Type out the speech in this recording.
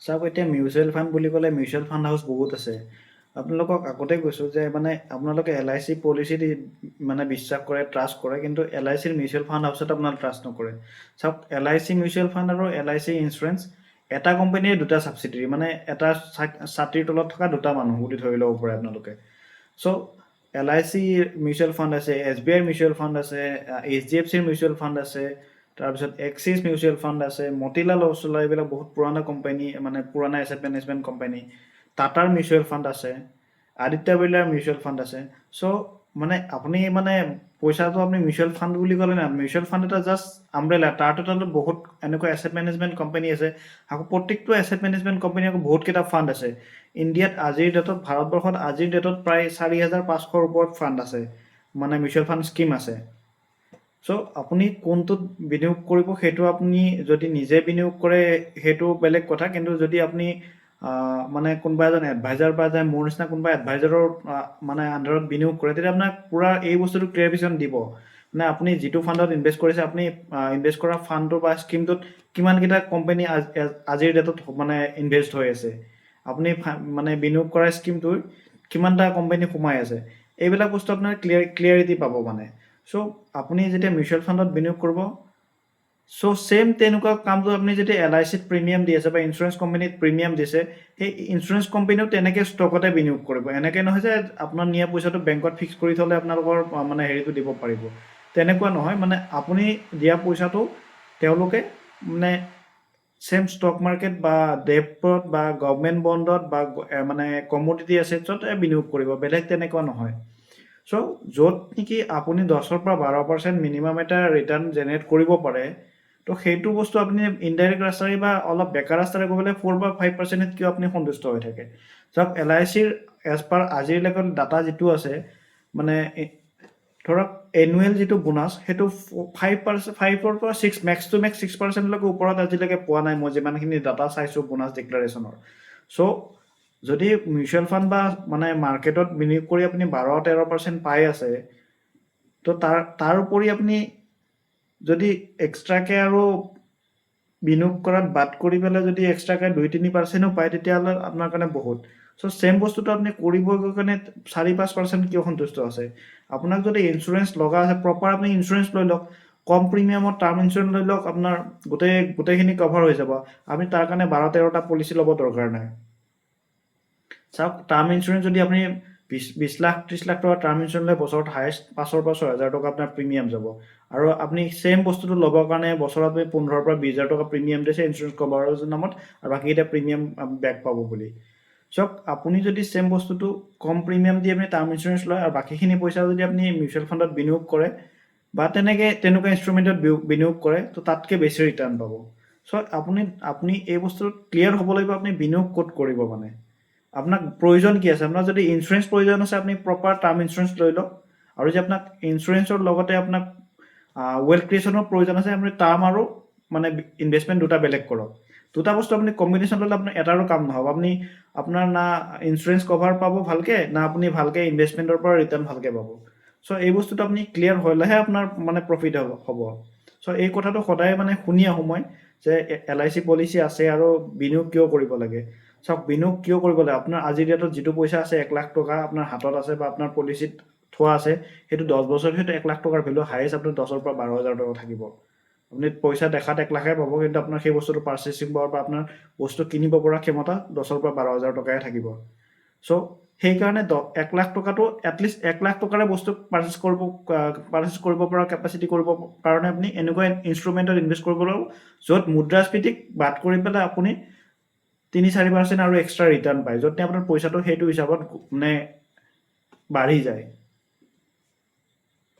চাওক এতিয়া mutual fund বুলি ক'লে মিউচুৱেল ফাণ্ড হাউচ বহুত আছে। আপোনালোকক আগতে কৈছোঁ যে মানে আপোনালোকে LIC পলিচি মানে বিশ্বাস কৰে, ট্ৰাষ্ট কৰে, কিন্তু LICৰ মিউচুৱেল ফাণ্ড হাউচত আপোনালোকে ট্ৰাষ্ট নকৰে। চাওক LIC মিউচুৱেল ফাণ্ড আৰু LIC ইঞ্চুৰেঞ্চ এটা কোম্পানীয়ে দুটা ছাবচিডিৰী, মানে এটা ছাতিৰ তলত থকা দুটা মানুহ বুলি ধৰি ল'ব পাৰে আপোনালোকে। চ' LIC মিউচুৱেল ফাণ্ড আছে, SBI মিউচুৱেল ফাণ্ড আছে, HDFCৰ মিউচুৱেল ফাণ্ড আছে, তাৰপিছত এক্সিছ মিউচুৱেল ফাণ্ড আছে, মতিলাল ওচলা, এইবিলাক বহুত পুৰণা কোম্পানী, মানে পুৰণা এছেট মেনেজমেণ্ট কোম্পানী। টাটাৰ মিউচুৱেল ফাণ্ড আছে, আদিত্য বিৰলাৰ মিউচুৱেল ফাণ্ড আছে। চ' মানে আপুনি মানে পইচাটো আপুনি মিউচুৱেল ফাণ্ড বুলি ক'লে না, মিউচুৱেল ফাণ্ড এটা জাষ্ট আমব্ৰেলা, তাৰ তলতো বহুত এনেকুৱা এছেট মেনেজমেণ্ট কোম্পানী আছে। আকৌ প্ৰত্যেকটো এছেট মেনেজমেণ্ট কোম্পানী আকৌ বহুতকেইটা ফাণ্ড আছে। ইণ্ডিয়াত আজিৰ ডেটত, ভাৰতবৰ্ষত আজিৰ ডেটত প্ৰায় 4,500ৰ ওপৰত ফাণ্ড আছে, মানে মিউচুৱেল ফাণ্ড স্কিম আছে। চ' আপুনি কোনটোত বিনিয়োগ কৰিব সেইটো আপুনি যদি নিজে বিনিয়োগ কৰে সেইটো বেলেগ কথা, কিন্তু যদি আপুনি মানে কোনোবা এজন এডভাইজাৰ বা যায়, মোৰ নিচিনা কোনোবা এডভাইজাৰৰ মানে আণ্ডাৰত বিনিয়োগ কৰে, তেতিয়া আপোনাক পূৰা এই বস্তুটো ক্লিয়াৰিফিকেশ্যন দিব, মানে আপুনি যিটো ফাণ্ডত ইনভেষ্ট কৰিছে, আপুনি ইনভেষ্ট কৰা ফাণ্ডটো বা স্কিমটোত কিমানকেইটা কোম্পানী আজিৰ ডেটত মানে ইনভেষ্ট হৈ আছে, আপুনি মানে বিনিয়োগ কৰা স্কিমটোৰ কিমানটা কোম্পানী সোমাই আছে, এইবিলাক বস্তু আপোনাৰ ক্লিয়াৰিটি পাব মানে। চ' আপুনি যেতিয়া মিউচুৱেল ফাণ্ডত বিনিয়োগ কৰিব, চ' ছেম তেনেকুৱা কামটো আপুনি যেতিয়া LICত প্ৰিমিয়াম দি আছে বা ইঞ্চুৰেঞ্চ কোম্পানীত প্ৰিমিয়াম দিছে, সেই ইঞ্চুৰেঞ্চ কোম্পানীও তেনেকৈ ষ্টকতে বিনিয়োগ কৰিব। এনেকৈ নহয় যে আপোনাৰ নিয়া পইচাটো বেংকত ফিক্স কৰি থ'লে আপোনালোকৰ মানে হেৰিটো দিব পাৰিব, তেনেকুৱা নহয়। মানে আপুনি দিয়া পইচাটো তেওঁলোকে মানে ছেম ষ্টক মাৰ্কেট বা ডেপ্টত বা গভৰ্ণমেণ্ট বণ্ডত বা মানে কমোডিটি এছেটছত বিনিয়োগ কৰিব, বেলেগ তেনেকুৱা নহয়। চ' য'ত নেকি আপুনি 10-12% মিনিমাম এটা ৰিটাৰ্ণ জেনেৰেট কৰিব পাৰে, তো সেইটো বস্তু আপুনি ইনডাইৰেক্ট ৰাস্তাৰে বা অলপ বেকাৰ ৰাস্তাৰে গ'লে 4 বা 5%ত কিয় আপুনি সন্তুষ্ট হৈ থাকে। চাওক LICৰ এজ পাৰ আজিৰ লেভেল ডাটা যিটো আছে, মানে ধৰক এনুৱেল যিটো বোনাছ সেইটো 5%, 5 পৰা 6, মেক্স টু মেক্স 6%লৈকে ওপৰত আজিলৈকে পোৱা নাই, মই যিমানখিনি ডাটা চাইছোঁ বোনাছ ডিক্লাৰেশ্যনৰ। চ' যদি মিউচুৱেল ফাণ্ড বা মানে মাৰ্কেটত বিনিয়োগ কৰি আপুনি 12-13% পাই আছে, তো তাৰ উপৰি আপুনি যদি এক্সট্ৰাকৈ আৰু বিনিয়োগ কৰাত বাদ কৰি পেলাই যদি এক্সট্ৰাকৈ 2-3%ও পায়, তেতিয়াহ'লে আপোনাৰ কাৰণে বহুত। চ' ছেম বস্তুটো আপুনি কৰিব গৈ কাৰণে 4-5% কিয় সন্তুষ্ট আছে। আপোনাক যদি ইঞ্চুৰেঞ্চ লগা আছে, প্ৰপাৰ আপুনি ইঞ্চুৰেঞ্চ লৈ লওক, কম প্ৰিমিয়ামত টাৰ্ম ইঞ্চুৰেঞ্চ লৈ লওক, আপোনাৰ গোটেইখিনি কভাৰ হৈ যাব। আপুনি তাৰ কাৰণে 12-13টা পলিচি ল'ব দৰকাৰ নাই। চাওক টাৰ্ম ইঞ্চুৰেঞ্চ যদি আপুনি 20-30 লাখ টকা টাৰ্ম ইঞ্চুৰেঞ্চ লৈ বছৰত হায়েষ্ট 5,000 পৰা 6,000 টকা আপোনাৰ প্ৰিমিয়াম যাব। আৰু আপুনি ছেম বস্তুটো ল'বৰ কাৰণে বছৰত আপুনি 15,000 পৰা 20,000 টকা প্ৰিমিয়াম দিছে ইঞ্চুৰেঞ্চ কভাৰেজৰ নামত, আৰু বাকীকেইটা প্ৰিমিয়াম বেক পাব বুলি। চাওক আপুনি যদি ছেম বস্তুটো কম প্ৰিমিয়াম দি আপুনি টাৰ্ম ইঞ্চুৰেঞ্চ লয়, আৰু বাকীখিনি পইচা যদি আপুনি মিউচুৱেল ফাণ্ডত বিনিয়োগ কৰে বা তেনেকুৱা ইনষ্ট্ৰুমেণ্টত বিনিয়োগ কৰে, তো তাতকৈ বেছি ৰিটাৰ্ণ পাব। চ' আপুনি এই বস্তুটোত ক্লিয়াৰ হ'ব লাগিব, আপুনি বিনিয়োগ ক'ত কৰিব। মানে আপোনাক প্ৰয়োজন কি আছে। আপোনাৰ যদি ইঞ্চুৰেঞ্চ প্ৰয়োজন আছে, আপুনি প্ৰপাৰ টাৰ্ম ইঞ্চুৰেঞ্চ লৈ লওক, আৰু যদি আপোনাক ইঞ্চুৰেঞ্চৰ লগতে আপোনাক ৱেল্থ ক্ৰিয়েশ্যনৰ প্ৰয়োজন আছে, আপুনি টাৰ্ম আৰু মানে ইনভেষ্টমেণ্ট দুটা বেলেগ কৰক। দুটা বস্তু আপুনি কম্বিনেশ্যন ল'লে আপোনাৰ এটাৰো কাম নহ'ব। আপুনি আপোনাৰ না ইঞ্চুৰেঞ্চ কভাৰ পাব ভালকৈ, না আপুনি ভালকৈ ইনভেষ্টমেণ্টৰ পৰা ৰিটাৰ্ণ ভালকৈ পাব। চ' এই বস্তুটো আপুনি ক্লিয়াৰ হ'লেহে আপোনাৰ মানে প্ৰফিট হ'ব। চ' এই কথাটো সদায় মানে শুনি আহোঁ মই, যে LIC পলিচি আছে আৰু বিনিয়োগ কিয় কৰিব লাগে। চাওক বিনিয়োগ কিয় কৰিব লাগে, আপোনাৰ আজিৰ ডেটত যিটো পইচা আছে 1 লাখ টকা আপোনাৰ হাতত আছে বা আপোনাৰ পলিচিত থোৱা আছে, সেইটো 10 বছৰ সেইটো 1 লাখ টকাৰ ভেলু হায়েষ্ট আপোনাৰ 10,000 পৰা 12,000 টকা থাকিব। আপুনি পইচা দেখাত 1 লাখে পাব, কিন্তু আপোনাৰ সেই বস্তুটো পাৰ্চেচিং পাৱাৰ বা আপোনাৰ বস্তু কিনিব পৰা ক্ষমতা 10,000 পৰা 12,000 টকাহে থাকিব। চ' সেইকাৰণে 1 লাখ টকাটো এটলিষ্ট 1 লাখ টকাৰে বস্তু পাৰ্চেছ কৰিব পৰা কেপাচিটি কৰিব কাৰণে আপুনি এনেকুৱা ইনষ্ট্ৰুমেণ্টত ইনভেষ্ট কৰিব লাগিব, য'ত মুদ্ৰাস্ফীতিক বাদ কৰি পেলাই আপুনি 3-4% আৰু এক্সট্ৰা ৰিটাৰ্ণ পায়, য'ত আপোনাৰ পইচাটো সেইটো হিচাপত মানে বাঢ়ি যায়।